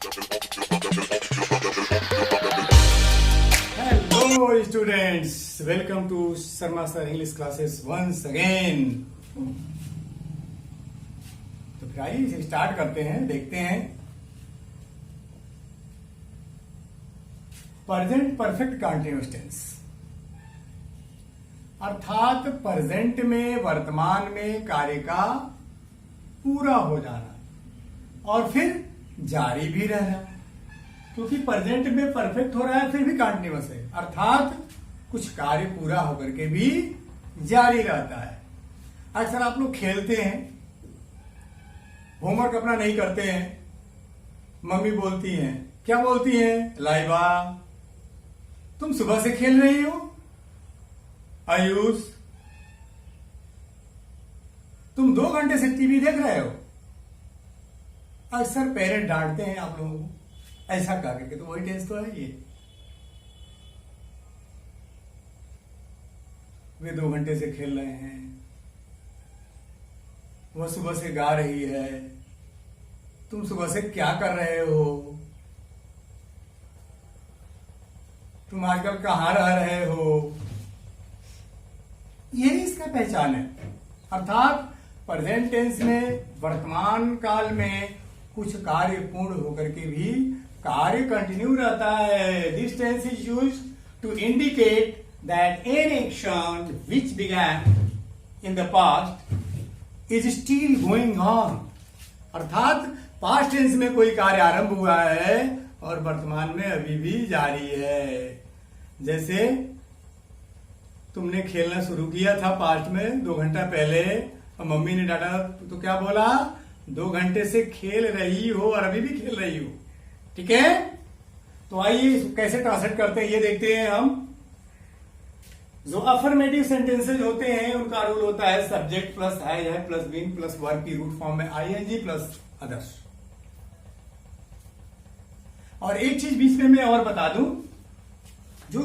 Hello students, welcome to Sharma Sir English classes once again. तो फिर आइए इसे स्टार्ट करते हैं, देखते हैं प्रेजेंट परफेक्ट कंटीन्यूअस टेंस, अर्थात प्रेजेंट में वर्तमान में कार्य का पूरा हो जाना और फिर जारी भी रहना, क्योंकि प्रेजेंट में परफेक्ट हो रहा है फिर भी कंटीन्यूअस है, अर्थात कुछ कार्य पूरा होकर के भी जारी रहता है। अक्सर आप लोग खेलते हैं, होमवर्क अपना नहीं करते हैं, मम्मी बोलती हैं, क्या बोलती हैं? लाइबा तुम सुबह से खेल रही हो, आयुष तुम 2 घंटे से टीवी देख रहे हो। अक्सर पेरेंट डांटते हैं आप लोगों को ऐसा कह करके, तो वही टेंस तो है ये। वे 2 घंटे से खेल रहे हैं, वह सुबह से गा रही है, तुम सुबह से क्या कर रहे हो, तुम आजकल कहां रह रहे हो। यही इसका पहचान है, अर्थात प्रेजेंट टेंस में वर्तमान काल में कुछ कार्य पूर्ण होकर के भी कार्य कंटिन्यू रहता है। This tense is used to indicate that an action which began in the past is still going on, अर्थात पास्ट टेंस में कोई कार्य आरंभ हुआ है और वर्तमान में अभी भी जारी है। जैसे तुमने खेलना शुरू किया था पास्ट में 2 घंटा पहले और मम्मी ने डांटा तो क्या बोला? 2 घंटे से खेल रही हो और अभी भी खेल रही हो। ठीक है, तो आइए कैसे ट्रांसलेट करते हैं ये देखते हैं हम। जो अफर्मेटिव सेंटेंसेज होते हैं उनका रूल होता है subject plus has plus being plus verb की रूट फॉर्म में आईएनजी प्लस अदर्स। और एक चीज बीच में मैं और बता दूं जो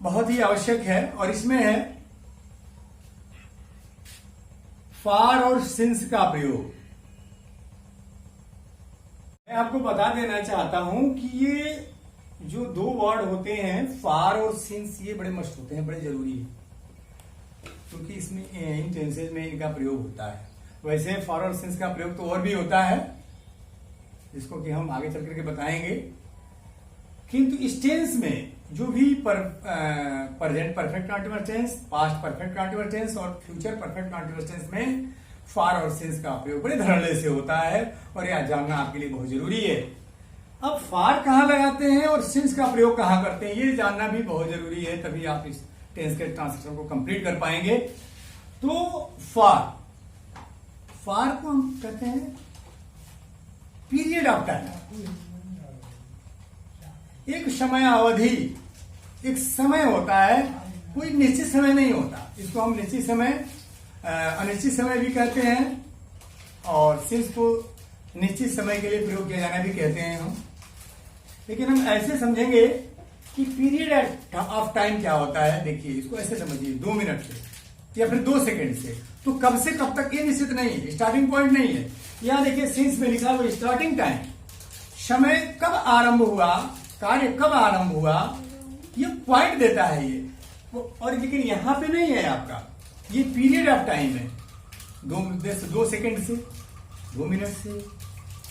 बहुत ही आवश्यक है, और इसमें है फार और सिंस का प्रयोग। मैं आपको बता देना चाहता हूं कि ये जो 2 वर्ड होते हैं फार और सिंस, ये बड़े मस्ट होते हैं, बड़े जरूरी है, क्योंकि इसमें इन टेंसेज में इनका प्रयोग होता है। वैसे फार और सिंस का प्रयोग तो और भी होता है, जिसको कि हम आगे चल करके बताएंगे, किंतु इस टेंस में जो भी present perfect continuous tense, past perfect continuous tense और फ्यूचर परफेक्ट कंटीन्यूअस टेंस में फार और सिंस का प्रयोग बड़े धड़ल्ले से होता है, और यह जानना आपके लिए बहुत जरूरी है। अब फार कहां लगाते हैं और सिंस का प्रयोग कहां करते हैं ये जानना भी बहुत जरूरी है, तभी आप इस टेंस के ट्रांसलेशन को कंप्लीट कर पाएंगे। तो फार को हम कहते हैं पीरियड ऑफ टाइम, एक समय अवधि, एक समय होता है, कोई निश्चित समय नहीं होता। इसको हम निश्चित समय, अनिश्चित समय भी कहते हैं, और सिंस को निश्चित समय के लिए प्रयोग किया जाना भी कहते हैं हम। लेकिन हम ऐसे समझेंगे कि पीरियड ऑफ टाइम क्या होता है। देखिए इसको ऐसे समझिए, 2 मिनट से या फिर 2 सेकेंड से, तो कब से कब तक ये निश्चित नहीं है, स्टार्टिंग पॉइंट नहीं है। यहां देखिए सिंस में लिखा हुआ स्टार्टिंग टाइम, समय कब आरंभ हुआ, कार्य कब आरंभ हुआ, ये पॉइंट देता है ये। और लेकिन यहां पे नहीं है आपका, ये पीरियड ऑफ टाइम है। 2 सेकेंड से, 2 मिनट से,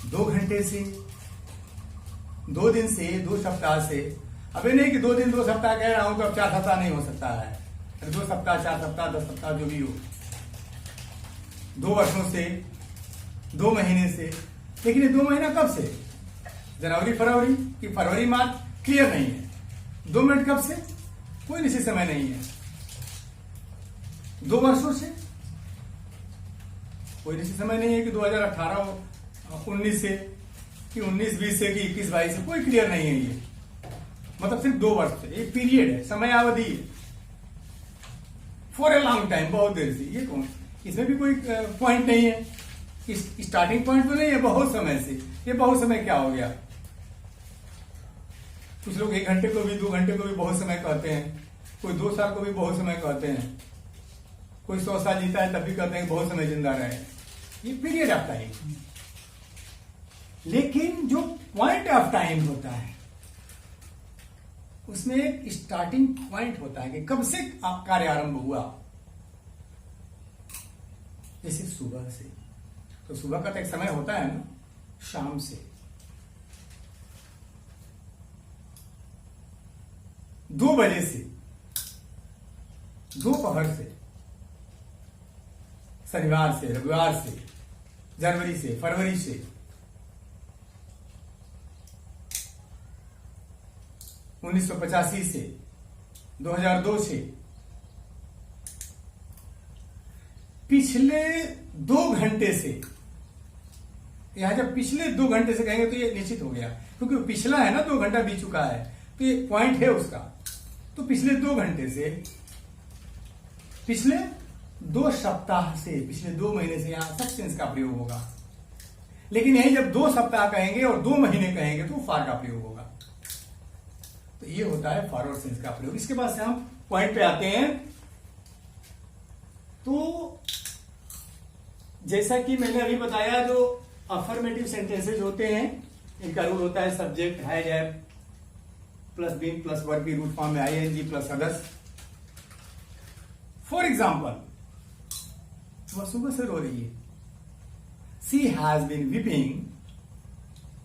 2 घंटे से, 2 दिन से, 2 सप्ताह से। अबे नहीं कि 2 दिन 2 सप्ताह कह रहा हूं तो अब 4 सप्ताह नहीं हो सकता है, 2 सप्ताह 4 सप्ताह 10 सप्ताह जो भी हो, 2 वर्षों से, 2 महीने से। लेकिन ये 2 महीना कब से? जनवरी फरवरी कि फरवरी मार्च, क्लियर नहीं है। 2 मिनट कब से? कोई निश्चित समय नहीं है। 2 वर्षों से कोई निश्चित समय नहीं है कि 2018-19 से कि 19-20 से कि 21-22 से, कोई क्लियर नहीं है ये। मतलब सिर्फ 2 वर्ष से, एक पीरियड है, समय अवधि है, फॉर ए लॉन्ग टाइम, बहुत देर से। ये कौन, इसमें भी कोई पॉइंट नहीं है, स्टार्टिंग पॉइंट तो नहीं है, बहुत समय से। ये बहुत समय क्या हो गया? कुछ लोग 1 घंटे को भी, 2 घंटे को भी बहुत समय कहते हैं, कोई 2 साल को भी बहुत समय कहते हैं, कोई 100 साल जीता है तब भी कहते हैं बहुत समय जिंदा रहे। ये पीरियड ऑफ टाइम। लेकिन जो पॉइंट ऑफ टाइम होता है उसमें एक स्टार्टिंग पॉइंट होता है कि कब से कार्य आरंभ हुआ। जैसे सुबह से, तो सुबह का तो एक समय होता है ना, शाम से, 2 बजे से, दोपहर से, शनिवार से, रविवार से, जनवरी से, फरवरी से, 1985 से, 2002 से, पिछले 2 घंटे से। यहां जब पिछले 2 घंटे से कहेंगे तो ये निश्चित हो गया, क्योंकि पिछला है ना, 2 घंटा बीत चुका है, तो ये पॉइंट है उसका। तो पिछले 2 घंटे से, पिछले 2 सप्ताह से, पिछले 2 महीने से यहां सच सेंस का प्रयोग होगा। लेकिन यही जब 2 सप्ताह कहेंगे और 2 महीने कहेंगे तो फार का प्रयोग होगा। तो ये होता है फॉरवर्ड सेंस का प्रयोग। इसके बाद से हम पॉइंट पे आते हैं। तो जैसा कि मैंने अभी बताया, जो अफर्मेटिव सेंटेंसेज होते हैं इनका रूल होता है सब्जेक्ट है प्लस बीन प्लस वर्ब की रूट फॉर्म में ING plus others. For example, वह सुबह से रो रही है। She has been weeping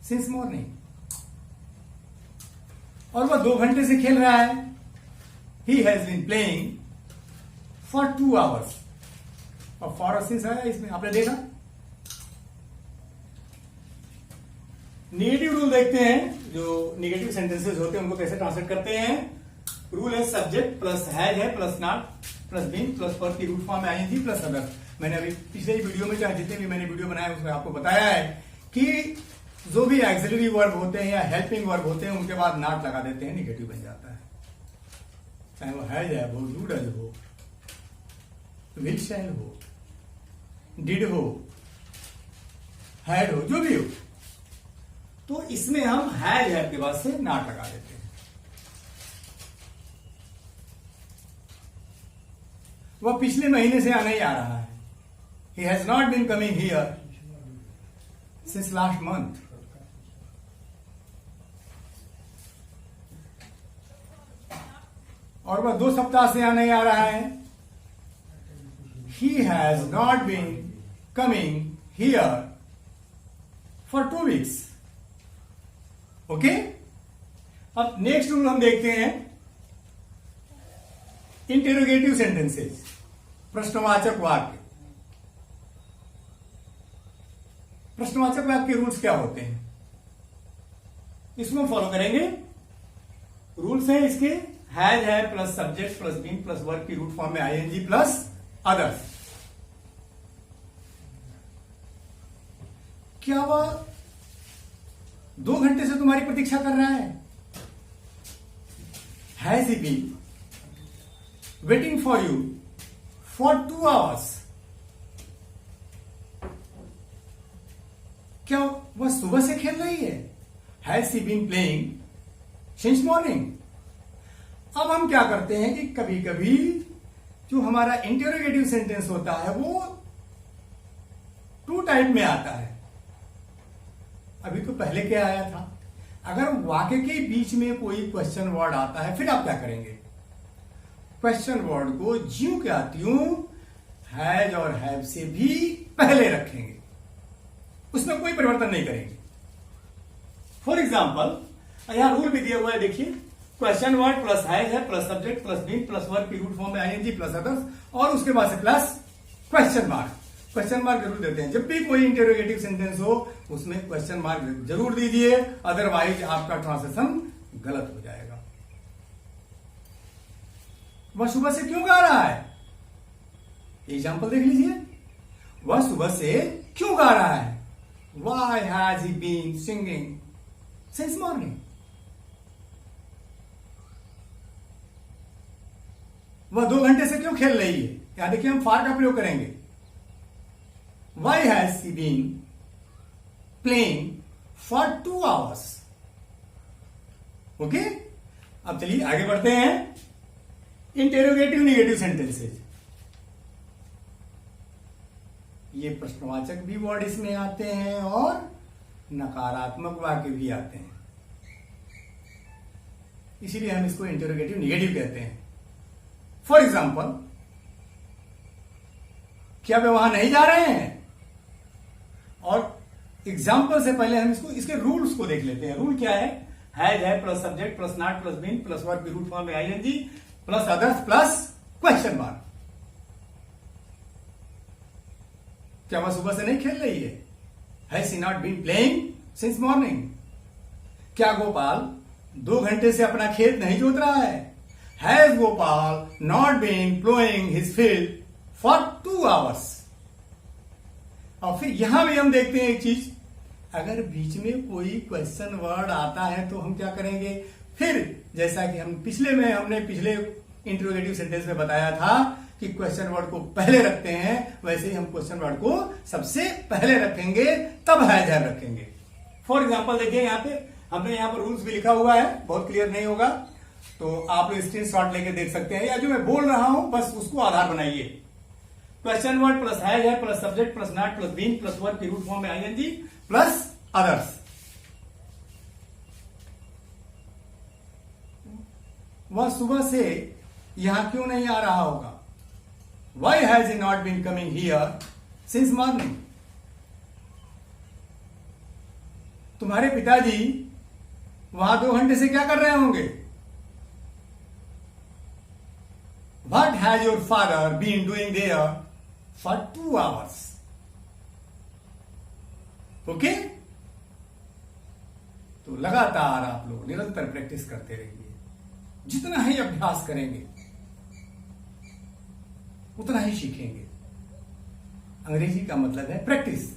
since morning. और वह 2 घंटे से खेल रहा है। He has been playing for 2 hours. और फॉर सिंस है इसमें, आपने देखा। निगेटिव रूल देखते हैं, जो निगेटिव सेंटेंसेस होते हैं उनको कैसे ट्रांसलेट करते हैं। रूल है subject plus has plus not plus been plus verb की रूट फॉर्म में आईएनजी प्लस अदर। मैंने अभी पिछले ही वीडियो में, चाहे जितने भी मैंने वीडियो बनाए उसमें आपको बताया है कि जो भी एक्सिलरी वर्ब होते हैं या हेल्पिंग वर्ब होते हैं उनके बाद नॉट लगा देते हैं, निगेटिव बन जाता है। चाहे वो है हो, डूडल हो, विल शैल हो, डिड हो, हैड हो, जो भी हो। तो इसमें हम हैज के बाद से नॉट लगा देते हैं। वह पिछले महीने से आने ही आ रहा है। He has not been coming here since last month. और वह 2 सप्ताह से आने ही आ रहा है। He has not been coming here for 2 weeks. Okay. अब नेक्स्ट रूल हम देखते हैं, इंटेरोगेटिव सेंटेंसेस, प्रश्नवाचक वाक्य। प्रश्नवाचक वाक्य के रूल्स क्या होते हैं, इसको हम फॉलो करेंगे। रूल्स हैं इसके, has plus subject plus been plus verb की रूट फॉर्म में आईएनजी प्लस अदर्स। क्या वह 2 घंटे से तुम्हारी प्रतीक्षा कर रहा है? Has he been waiting for you for 2 hours. क्या वह सुबह से खेल रही है? Has he been playing since morning. अब हम क्या करते हैं कि कभी कभी जो हमारा इंटेरोगेटिव सेंटेंस होता है वो 2 टाइप में आता है। अभी तो पहले क्या आया था, अगर वाक्य के बीच में कोई क्वेश्चन वर्ड आता है फिर आप क्या करेंगे, क्वेश्चन वर्ड को ज्यों क्या त्यों हैज और हैव से भी पहले रखेंगे, उसमें कोई परिवर्तन नहीं करेंगे। फॉर एग्जाम्पल यहां रूल भी दिया हुआ है, देखिए, question word plus has plus subject plus been plus verb की रूट फॉर्म में आईएनजी प्लस अदर्स और उसके बाद से plus question mark. Question mark जरूर देते हैं, जब भी कोई इंटेरोगेटिव सेंटेंस हो उसमें क्वेश्चन मार्क जरूर दीजिए, अदरवाइज आपका ट्रांसलेशन गलत हो जाएगा। वह सुबह से क्यों गा रहा है, एग्जाम्पल देख लीजिए। वह सुबह से क्यों गा रहा है, why has he been singing since morning. वह 2 घंटे से क्यों खेल रही है, यहां देखिए हम फार का प्रयोग करेंगे। Why has he been playing for 2 hours. Okay, अब चलिए आगे बढ़ते हैं। इंटेरोगेटिव निगेटिव सेंटेंसेज, ये प्रश्नवाचक भी वर्ड इसमें आते हैं और नकारात्मक वाक्य भी आते हैं, इसीलिए हम इसको इंटरोगेटिव निगेटिव कहते हैं। फॉर एग्जाम्पल, क्या वे वहां नहीं जा रहे हैं? और एग्जाम्पल से पहले हम इसके रूल्स को देख लेते हैं। रूल क्या है? Has has plus subject plus not plus been plus verb की रूट फॉर्म में ING plus others plus question mark. क्या वह सुबह से नहीं खेल रही है? Has she not been playing since morning? क्या गोपाल 2 घंटे से अपना खेत नहीं जोत रहा है? Has Gopal not been ploughing his field for 2 hours? और फिर यहां भी हम देखते हैं एक चीज, अगर बीच में कोई क्वेश्चन वर्ड आता है तो हम क्या करेंगे? फिर जैसा कि हमने पिछले इंट्रोगेटिव सेंटेंस में बताया था कि क्वेश्चन वर्ड को पहले रखते हैं, वैसे ही हम क्वेश्चन वर्ड को सबसे पहले रखेंगे, तब हैज हैव रखेंगे। फॉर एग्जाम्पल देखिए, हमने यहाँ पर रूल्स भी लिखा हुआ है, बहुत क्लियर नहीं होगा तो आप लोग स्क्रीनशॉट लेके देख सकते हैं, या जो मैं बोल रहा हूं बस उसको आधार बनाइए। Question word plus has plus subject plus not plus been plus verb की रूट फॉर्म में आईएनजी प्लस अदर्स। वह सुबह से यहां क्यों नहीं आ रहा होगा? Why has he not been coming here since morning? तुम्हारे पिताजी वहां 2 घंटे से क्या कर रहे होंगे? What has your father been doing there for 2 hours? Okay? तो लगातार आप लोग निरंतर प्रैक्टिस करते रहिए। जितना ही अभ्यास करेंगे उतना ही सीखेंगे। अंग्रेजी का मतलब है प्रैक्टिस।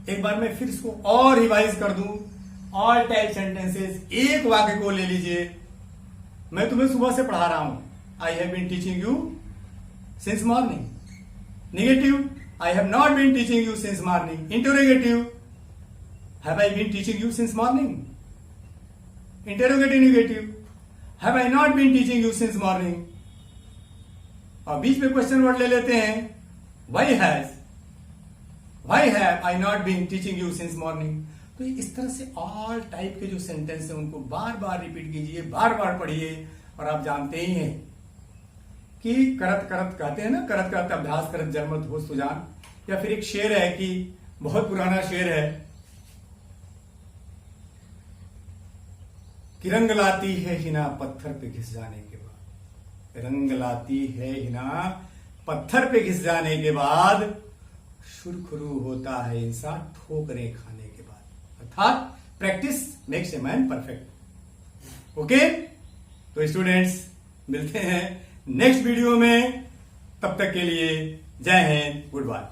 एक बार मैं फिर इसको और रिवाइज कर दूं। ऑल टाइप सेंटेंसेस, एक वाक्य को ले लीजिए। मैं तुम्हें सुबह से पढ़ा रहा हूं, I have been teaching you since morning. Negative, I have not been teaching you since morning. Interrogative, have I been teaching you since morning? Interrogative negative, have I not been teaching you since morning? और बीच में question word ले लेते हैं, why have I not been teaching you since morning? तो इस तरह से all type के जो सेंटेंस है उनको बार बार रिपीट कीजिए, बार बार पढ़िए। और आप जानते ही हैं कि करत करत कहते हैं ना, करत करत अभ्यास करत जन्मत हो सुजान। या फिर एक शेर है कि बहुत पुराना शेर है कि रंग लाती है हिना पत्थर पे घिस जाने के बाद। रंग लाती है हिना पत्थर पे घिस जाने के बाद, सुरखरू होता है इंसान ठोकरें खाने के बाद। अर्थात practice makes a man perfect. Okay, तो स्टूडेंट्स मिलते हैं नेक्स्ट वीडियो में। तब तक के लिए जय हिंद, गुड बाय।